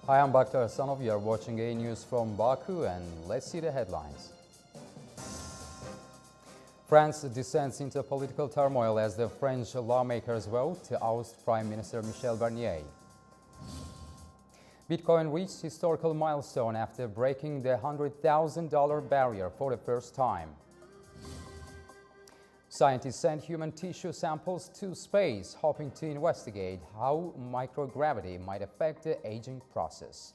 Hi, I'm Bakhtar Sanov. You are watching A News from Baku, and let's see the headlines. France descends into political turmoil as the French lawmakers vote to oust Prime Minister Michel Barnier. Bitcoin reached historical milestone after breaking the $100,000 barrier for the first time. Scientists sent human tissue samples to space, hoping to investigate how microgravity might affect the aging process.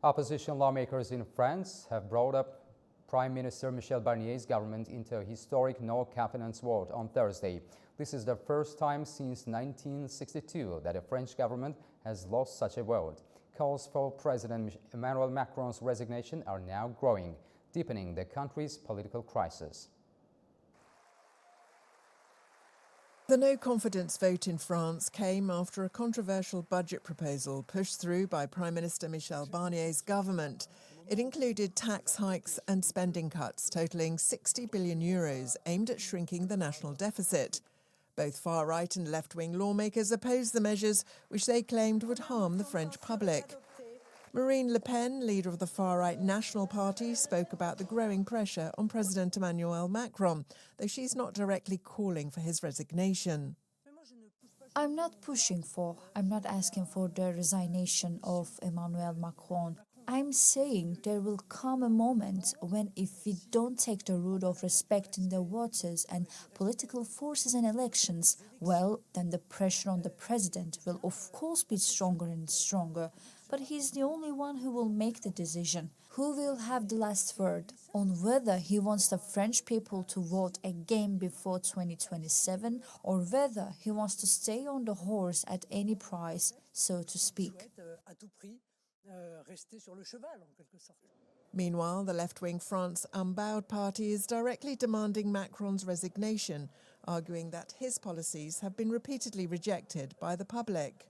Opposition lawmakers in France have brought up Prime Minister Michel Barnier's government into a historic no-confidence vote on Thursday. This is the first time since 1962 that a French government has lost such a vote. Calls for President Emmanuel Macron's resignation are now growing, deepening the country's political crisis. The no-confidence vote in France came after a controversial budget proposal pushed through by Prime Minister Michel Barnier's government. It included tax hikes and spending cuts totalling €60 billion aimed at shrinking the national deficit. Both far-right and left-wing lawmakers opposed the measures, which they claimed would harm the French public. Marine Le Pen, leader of the far-right National Party, spoke about the growing pressure on President Emmanuel Macron, though she's not directly calling for his resignation. I'm not asking for the resignation of Emmanuel Macron. I'm saying there will come a moment when, if we don't take the route of respecting the voters and political forces in elections, well, then the pressure on the president will of course be stronger and stronger. But he's the only one who will make the decision, who will have the last word on whether he wants the French people to vote again before 2027 or whether he wants to stay on the horse at any price, so to speak. Meanwhile, the left-wing France Unbowed Party is directly demanding Macron's resignation, arguing that his policies have been repeatedly rejected by the public.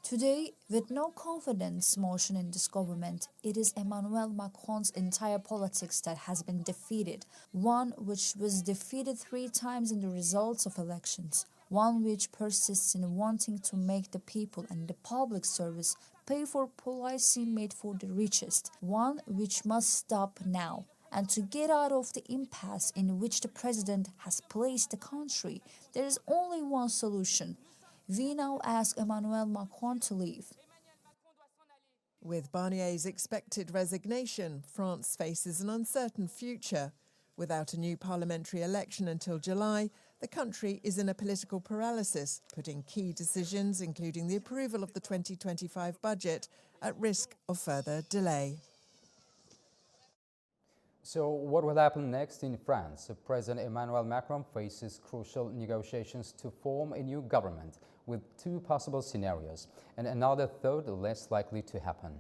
Today, with no confidence motion in this government, it is Emmanuel Macron's entire politics that has been defeated, one which was defeated 3 times in the results of elections, one which persists in wanting to make the people and the public service pay for policy made for the richest, one which must stop now. And to get out of the impasse in which the president has placed the country, there is only one solution. We now ask Emmanuel Macron to leave. With Barnier's expected resignation, France faces an uncertain future. Without a new parliamentary election until July, the country is in a political paralysis, putting key decisions, including the approval of the 2025 budget, at risk of further delay. So what will happen next in France? President Emmanuel Macron faces crucial negotiations to form a new government with 2 possible scenarios, and another third less likely to happen.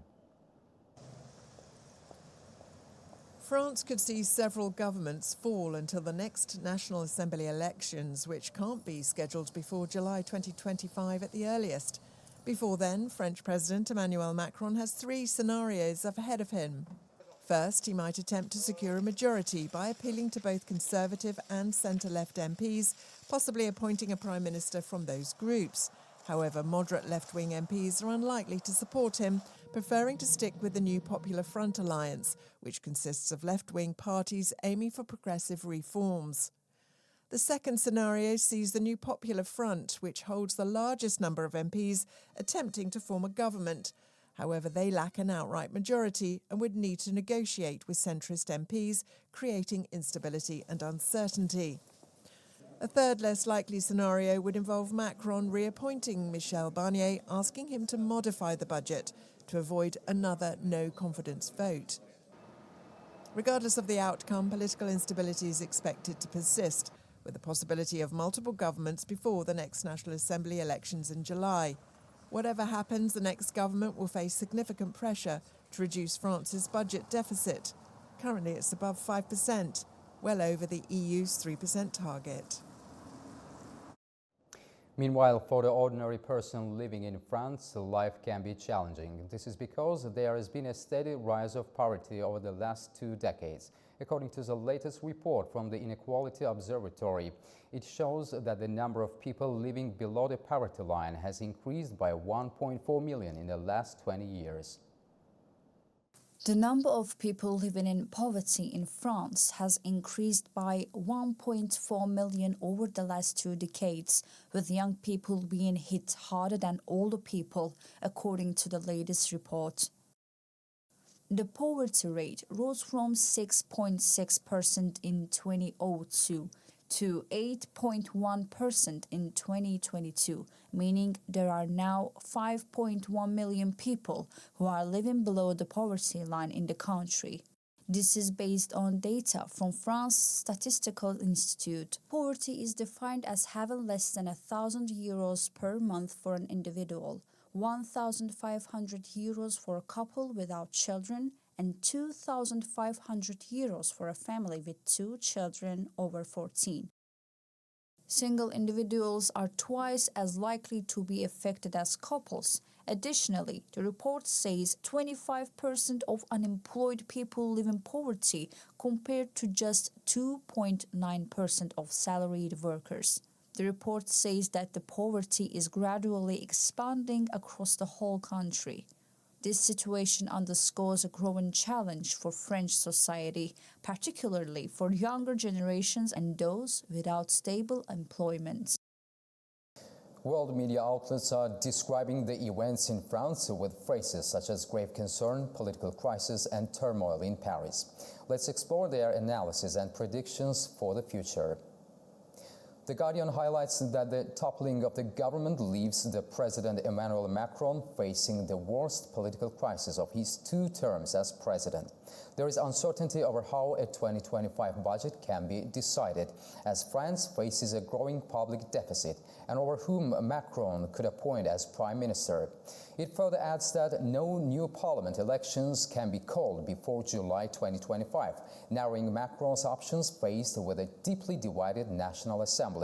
France could see several governments fall until the next National Assembly elections, which can't be scheduled before July 2025 at the earliest. Before then, French President Emmanuel Macron has 3 scenarios ahead of him. First, he might attempt to secure a majority by appealing to both Conservative and centre-left MPs, possibly appointing a Prime Minister from those groups. However, moderate left-wing MPs are unlikely to support him, preferring to stick with the new Popular Front alliance, which consists of left-wing parties aiming for progressive reforms. The second scenario sees the new Popular Front, which holds the largest number of MPs, attempting to form a government. However, they lack an outright majority and would need to negotiate with centrist MPs, creating instability and uncertainty. A third, less likely scenario would involve Macron reappointing Michel Barnier, asking him to modify the budget to avoid another no-confidence vote. Regardless of the outcome, political instability is expected to persist, with the possibility of multiple governments before the next National Assembly elections in July. Whatever happens, the next government will face significant pressure to reduce France's budget deficit. Currently, it's above 5%, well over the EU's 3% target. Meanwhile, for the ordinary person living in France, life can be challenging. This is because there has been a steady rise of poverty over the last 2 decades. According to the latest report from the Inequality Observatory, it shows that the number of people living below the poverty line has increased by 1.4 million in the last 20 years. The number of people living in poverty in France has increased by 1.4 million over the last 2 decades, with young people being hit harder than older people, according to the latest report. The poverty rate rose from 6.6% in 2002 to 8.1% in 2022, meaning there are now 5.1 million people who are living below the poverty line in the country. This is based on data from France Statistical Institute. Poverty is defined as having less than 1,000 euros per month for an individual, 1,500 euros for a couple without children, and 2,500 euros for a family with 2 children over 14. Single individuals are twice as likely to be affected as couples. Additionally, the report says 25% of unemployed people live in poverty compared to just 2.9% of salaried workers. The report says that the poverty is gradually expanding across the whole country. This situation underscores a growing challenge for French society, particularly for younger generations and those without stable employment. World media outlets are describing the events in France with phrases such as grave concern, political crisis, and turmoil in Paris. Let's explore their analysis and predictions for the future. The Guardian highlights that the toppling of the government leaves the President Emmanuel Macron facing the worst political crisis of his 2 terms as president. There is uncertainty over how a 2025 budget can be decided, as France faces a growing public deficit and over whom Macron could appoint as prime minister. It further adds that no new parliament elections can be called before July 2025, narrowing Macron's options faced with a deeply divided National Assembly.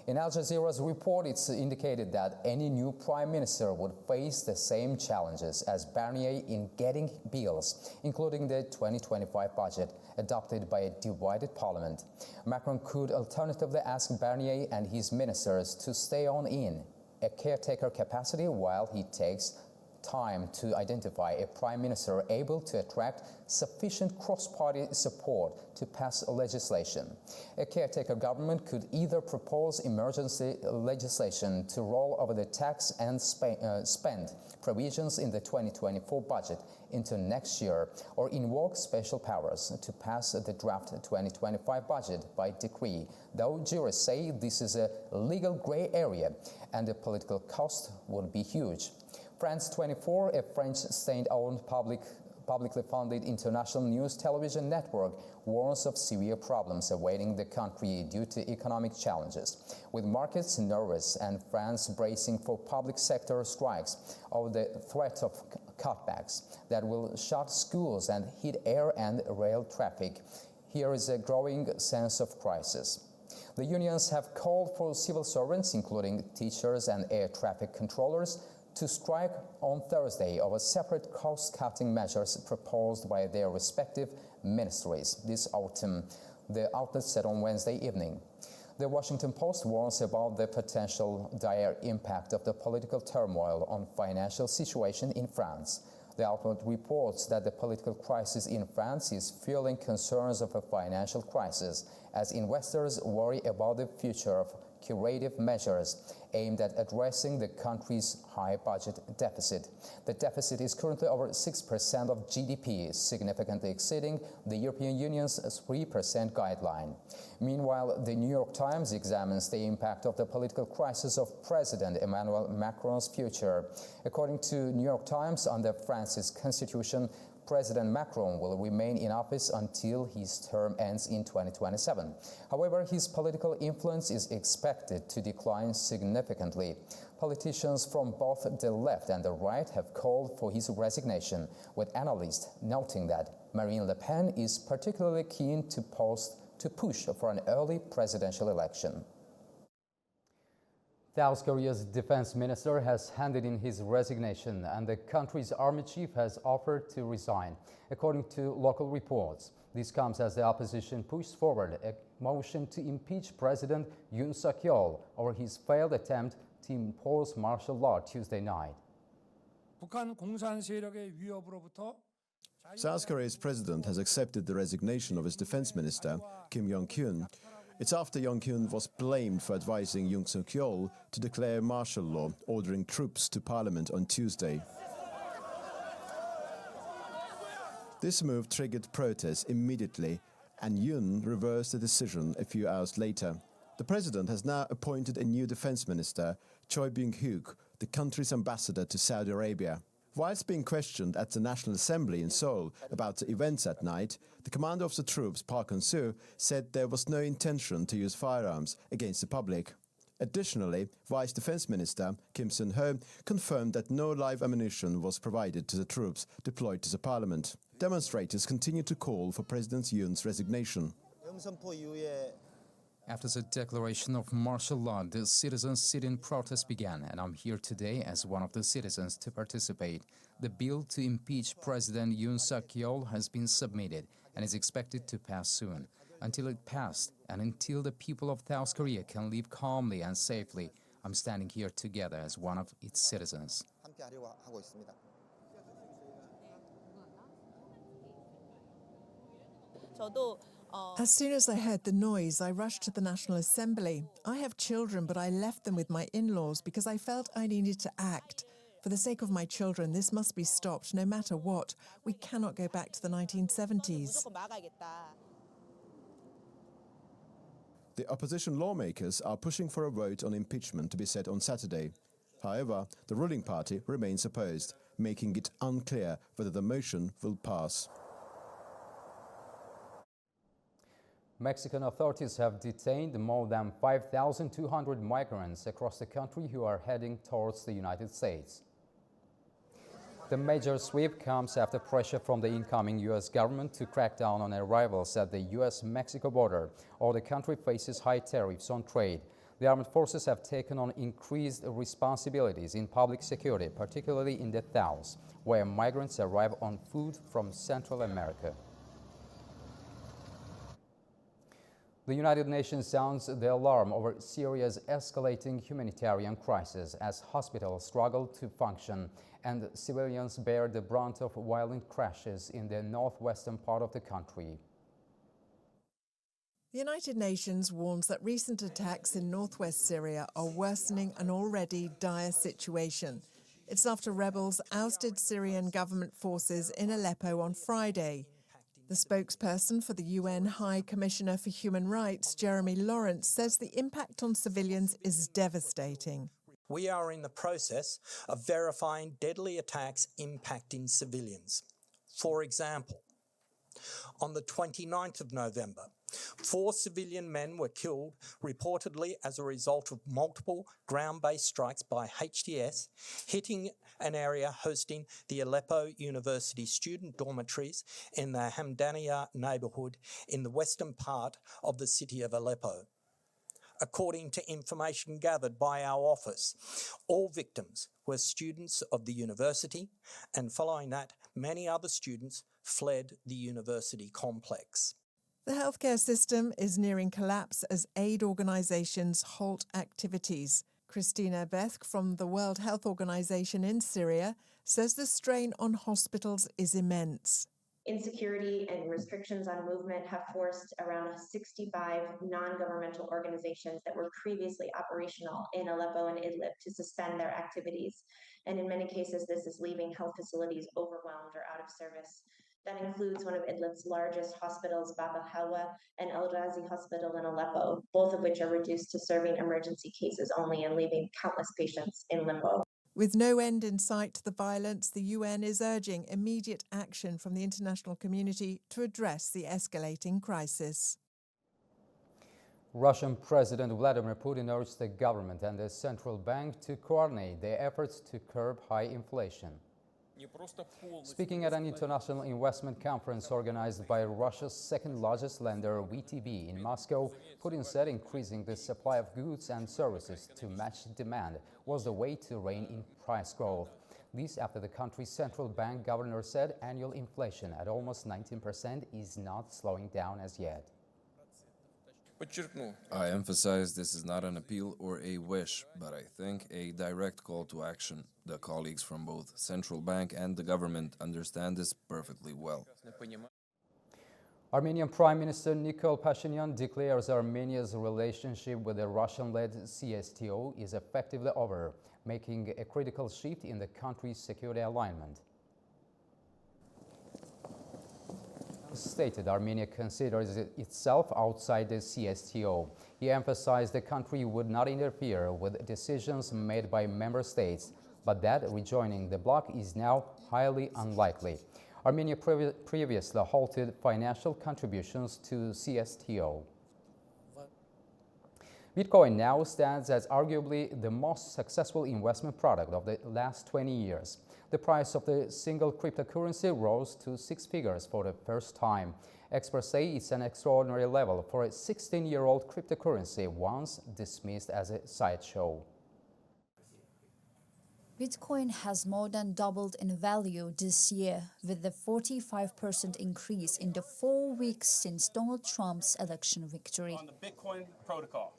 In Al Jazeera's report, it's indicated that any new prime minister would face the same challenges as Barnier in getting bills, including the 2025 budget, adopted by a divided parliament. Macron could alternatively ask Barnier and his ministers to stay on in a caretaker capacity while he takes time to identify a prime minister able to attract sufficient cross-party support to pass legislation. A caretaker government could either propose emergency legislation to roll over the tax and spend provisions in the 2024 budget into next year, or invoke special powers to pass the draft 2025 budget by decree, though jurists say this is a legal gray area and the political cost would be huge. France 24, a French state-owned publicly funded international news television network, warns of severe problems awaiting the country due to economic challenges, with markets nervous and France bracing for public sector strikes over the threat of cutbacks that will shut schools and hit air and rail traffic. Here is a growing sense of crisis. The unions have called for civil servants, including teachers and air traffic controllers, to strike on Thursday over separate cost-cutting measures proposed by their respective ministries this autumn, the outlet said on Wednesday evening. The Washington Post warns about the potential dire impact of the political turmoil on financial situation in France. The outlet reports that the political crisis in France is fueling concerns of a financial crisis, as investors worry about the future of curative measures aimed at addressing the country's high budget deficit. The deficit is currently over 6% of GDP, significantly exceeding the European Union's 3% guideline. Meanwhile, the New York Times examines the impact of the political crisis of President Emmanuel Macron's future. According to New York Times, under France's constitution, President Macron will remain in office until his term ends in 2027. However, his political influence is expected to decline significantly. Politicians from both the left and the right have called for his resignation, with analysts noting that Marine Le Pen is particularly keen to push for an early presidential election. South Korea's defense minister has handed in his resignation, and the country's army chief has offered to resign. According to local reports, this comes as the opposition pushed forward a motion to impeach President Yoon Suk-yeol over his failed attempt to impose martial law Tuesday night. 북한 공산 세력의 위협으로부터 South Korea's president has accepted the resignation of his defense minister, Kim Yong-kyun. It's after Yong-kyun was blamed for advising Yoon Suk-yeol to declare martial law, ordering troops to parliament on Tuesday. This move triggered protests immediately, and Yoon reversed the decision a few hours later. The president has now appointed a new defense minister, Choi Byung-hyuk, the country's ambassador to Saudi Arabia. Whilst being questioned at the National Assembly in Seoul about the events that night, the commander of the troops, Park Hun-soo, said there was no intention to use firearms against the public. Additionally, Vice Defense Minister Kim Sun-ho confirmed that no live ammunition was provided to the troops deployed to the parliament. Demonstrators continue to call for President Yoon's resignation. After the declaration of martial law, the citizens' sit-in protest began, and I'm here today as one of the citizens to participate. The bill to impeach President Yoon Suk-yeol has been submitted and is expected to pass soon. Until it passed, and until the people of South Korea can live calmly and safely, I'm standing here together as one of its citizens. As soon as I heard the noise, I rushed to the National Assembly. I have children, but I left them with my in-laws because I felt I needed to act. For the sake of my children, this must be stopped, no matter what. We cannot go back to the 1970s. The opposition lawmakers are pushing for a vote on impeachment to be set on Saturday. However, the ruling party remains opposed, making it unclear whether the motion will pass. Mexican authorities have detained more than 5,200 migrants across the country who are heading towards the United States. The major sweep comes after pressure from the incoming U.S. government to crack down on arrivals at the U.S.-Mexico border, or the country faces high tariffs on trade. The armed forces have taken on increased responsibilities in public security, particularly in the South, where migrants arrive on foot from Central America. The United Nations sounds the alarm over Syria's escalating humanitarian crisis as hospitals struggle to function and civilians bear the brunt of violent crashes in the northwestern part of the country. The United Nations warns that recent attacks in northwest Syria are worsening an already dire situation. It's after rebels ousted Syrian government forces in Aleppo on Friday. The spokesperson for the UN High Commissioner for Human Rights, Jeremy Lawrence, says the impact on civilians is devastating. We are in the process of verifying deadly attacks impacting civilians. For example, on the 29th of November, 4 civilian men were killed, reportedly as a result of multiple ground-based strikes by HTS, hitting an area hosting the Aleppo University student dormitories in the Hamdaniya neighborhood in the western part of the city of Aleppo. According to information gathered by our office, all victims were students of the university, and following that, many other students fled the university complex. The healthcare system is nearing collapse as aid organizations halt activities. Christina Beth from the World Health Organization in Syria says the strain on hospitals is immense. Insecurity and restrictions on movement have forced around 65 non-governmental organizations that were previously operational in Aleppo and Idlib to suspend their activities. And in many cases, this is leaving health facilities overwhelmed or out of service. That includes one of Idlib's largest hospitals, Bab al-Halwa, and Al-Ghazi Hospital in Aleppo, both of which are reduced to serving emergency cases only and leaving countless patients in limbo. With no end in sight to the violence, the UN is urging immediate action from the international community to address the escalating crisis. Russian President Vladimir Putin urged the government and the central bank to coordinate their efforts to curb high inflation. Speaking at an international investment conference organized by Russia's second largest lender, VTB, in Moscow, Putin said increasing the supply of goods and services to match demand was the way to rein in price growth. This after the country's central bank governor said annual inflation at almost 19% is not slowing down as yet. I emphasize this is not an appeal or a wish, but I think a direct call to action. The colleagues from both central bank and the government understand this perfectly well. Armenian Prime Minister Nikol Pashinyan declares Armenia's relationship with the Russian-led CSTO is effectively over, making a critical shift in the country's security alignment. Stated Armenia considers itself outside the CSTO. He emphasized the country would not interfere with decisions made by member states, but that rejoining the bloc is now highly unlikely. Armenia previously halted financial contributions to CSTO. Bitcoin now stands as arguably the most successful investment product of the last 20 years. The price of the single cryptocurrency rose to six figures for the first time. Experts say it's an extraordinary level for a 16-year-old cryptocurrency once dismissed as a sideshow. Bitcoin has more than doubled in value this year, with a 45% increase in the 4 weeks since Donald Trump's election victory. On the Bitcoin protocol.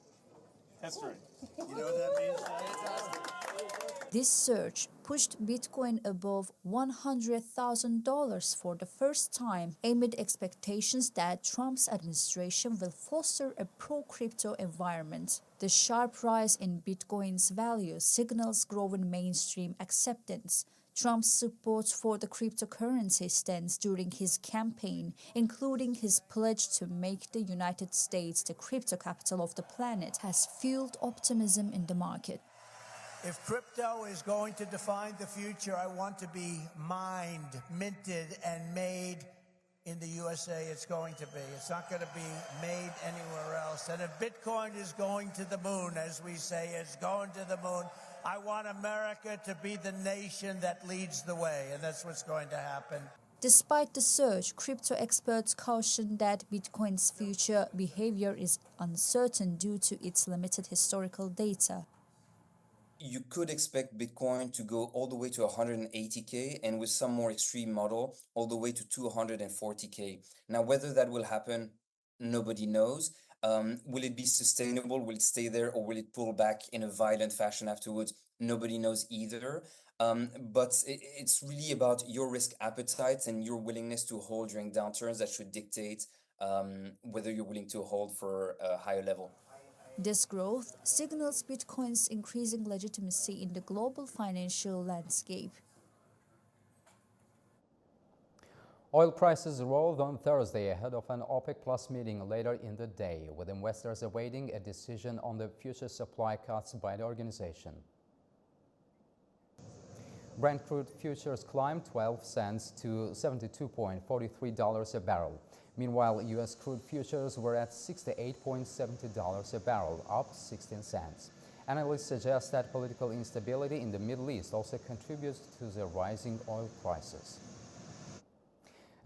History. You know what that means? This surge pushed Bitcoin above $100,000 for the first time, amid expectations that Trump's administration will foster a pro-crypto environment. The sharp rise in Bitcoin's value signals growing mainstream acceptance. Trump's support for the cryptocurrency stands during his campaign, including his pledge to make the United States the crypto capital of the planet, has fueled optimism in the market. If crypto is going to define the future, I want to be mined, minted, and made in the USA. It's going to be. It's not going to be made anywhere else. And if Bitcoin is going to the moon, as we say, it's going to the moon, I want America to be the nation that leads the way, and that's what's going to happen. Despite the surge, crypto experts caution that Bitcoin's future behavior is uncertain due to its limited historical data. You could expect Bitcoin to go all the way to 180K and with some more extreme model, all the way to 240K. Now, whether that will happen, nobody knows. Will it be sustainable? Will it stay there, or will it pull back in a violent fashion afterwards? Nobody knows either. But it's really about your risk appetite and your willingness to hold during downturns that should dictate whether you're willing to hold for a higher level. This growth signals Bitcoin's increasing legitimacy in the global financial landscape. Oil prices rolled on Thursday ahead of an OPEC Plus meeting later in the day, with investors awaiting a decision on the future supply cuts by the organization. Brent crude futures climbed 12 cents to $72.43 a barrel. Meanwhile, U.S. crude futures were at $68.70 a barrel, up 16 cents. Analysts suggest that political instability in the Middle East also contributes to the rising oil prices.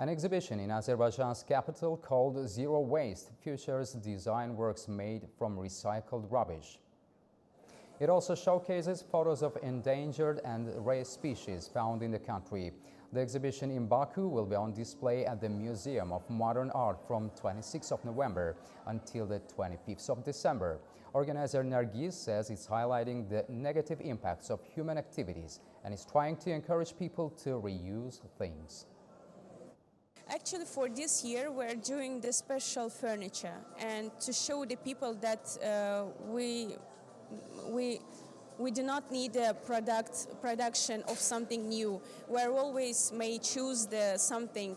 An exhibition in Azerbaijan's capital called Zero Waste features design works made from recycled rubbish. It also showcases photos of endangered and rare species found in the country. The exhibition in Baku will be on display at the Museum of Modern Art from 26th of November until the 25th of December. Organizer Nargis says it's highlighting the negative impacts of human activities and is trying to encourage people to reuse things. Actually, for this year, we're doing the special furniture and to show the people that we do not need a production of something new. We always may choose something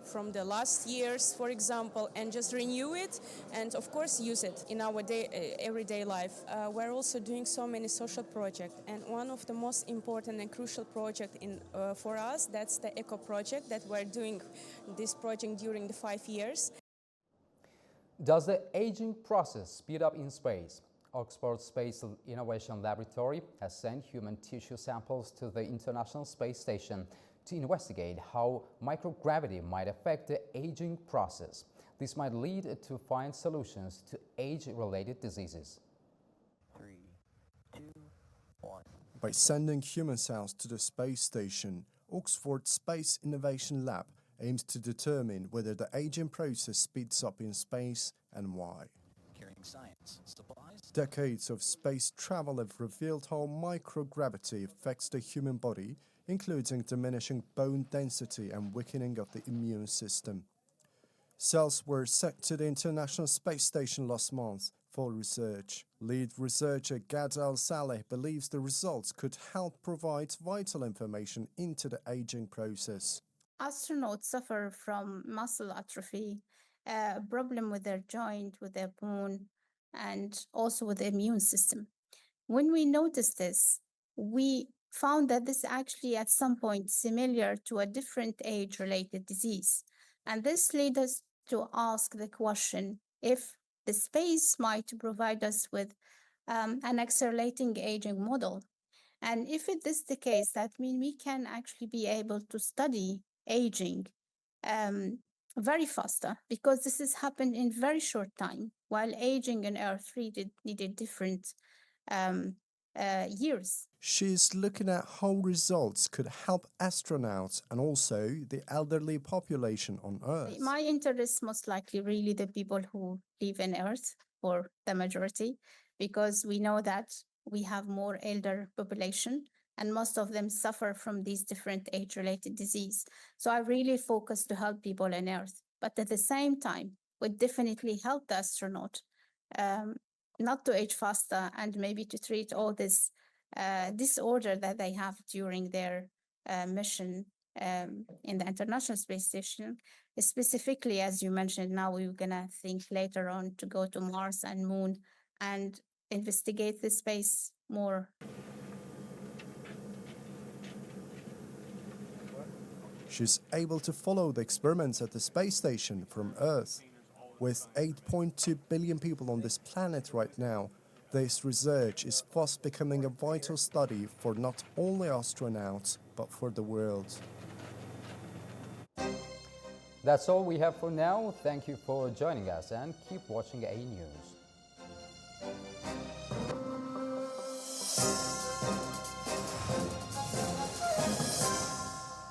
from the last years, for example, and just renew it and, of course, use it in our everyday life. We're also doing so many social projects, and one of the most important and crucial projects for us, that's the Eco project that we're doing this project during the 5 years. Does the aging process speed up in space? Oxford Space Innovation Laboratory has sent human tissue samples to the International Space Station to investigate how microgravity might affect the aging process. This might lead to find solutions to age-related diseases. 3, 2, 1. By sending human cells to the space station, Oxford Space Innovation Lab aims to determine whether the aging process speeds up in space and why. Carrying science supplies. Decades of space travel have revealed how microgravity affects the human body, including diminishing bone density and weakening of the immune system. Cells were sent to the International Space Station last month for research. Lead researcher Gad Al-Saleh believes the results could help provide vital information into the aging process. Astronauts suffer from muscle atrophy, a problem with their joint, with their bone, and also with the immune system. When we noticed this, we found that this actually at some point similar to a different age-related disease. And this led us to ask the question if the space might provide us with an accelerating aging model. And if it is the case, that means we can actually be able to study aging very faster, because this has happened in very short time, while aging in Earth needed different years. She's looking at how results could help astronauts and also the elderly population on Earth. My interest most likely really the people who live in Earth, for the majority, because we know that we have more elder population and most of them suffer from these different age-related disease. So I really focus to help people on Earth, but at the same time, would definitely help the astronaut not to age faster and maybe to treat all this disorder that they have during their mission in the International Space Station. Specifically, as you mentioned, now we're gonna think later on to go to Mars and Moon and investigate the space more. She's able to follow the experiments at the space station from Earth. With 8.2 billion people on this planet right now, this research is fast becoming a vital study for not only astronauts, but for the world. That's all we have for now. Thank you for joining us and keep watching A News.